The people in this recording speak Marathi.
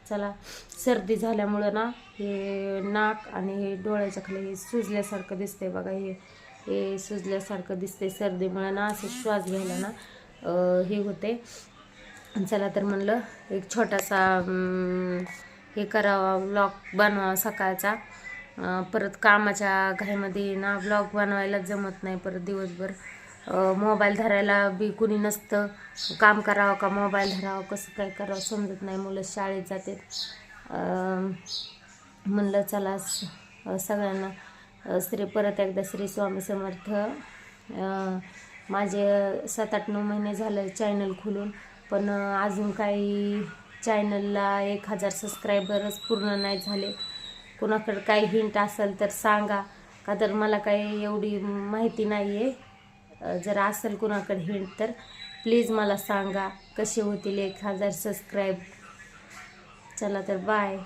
चला सर्दी झाल्यामुळं ना हे नाक आणि हे डोळ्याच्या खाली हे सुजल्यासारखं दिसतंय बघा, हे सुजल्यासारखं दिसतंय सर्दीमुळे ना, असं श्वास घ्यायला ना हे होते. चला तर म्हणलं एक छोटासा हे करावा, व्लॉग बनवा सकाळचा. परत कामाच्या घाईमध्ये ना व्लॉग बनवायला जमत नाही, परत दिवसभर मोबाईल धरायला बी कुणी नसतं, काम करावं का मोबाईल धरावं, कसं काय करावं समजत नाही, मुलं शाळेत जाते. म्हणलं चला सगळ्यांना परत एकदा श्री स्वामी समर्थ. माझे 7-8-9 महिने झाले चॅनल खोलून, पण अजून काही चॅनलला 1000 सबस्क्रायबरच पूर्ण नाही झाले. कुणाकडे काही हिंट असेल तर सांगा, का तर मला काही एवढी माहिती नाही आहे. जर असेल कुणाकडे हिंट तर प्लीज मला सांगा कसे होतील 1000 सबस्क्राईब. चला तर बाय.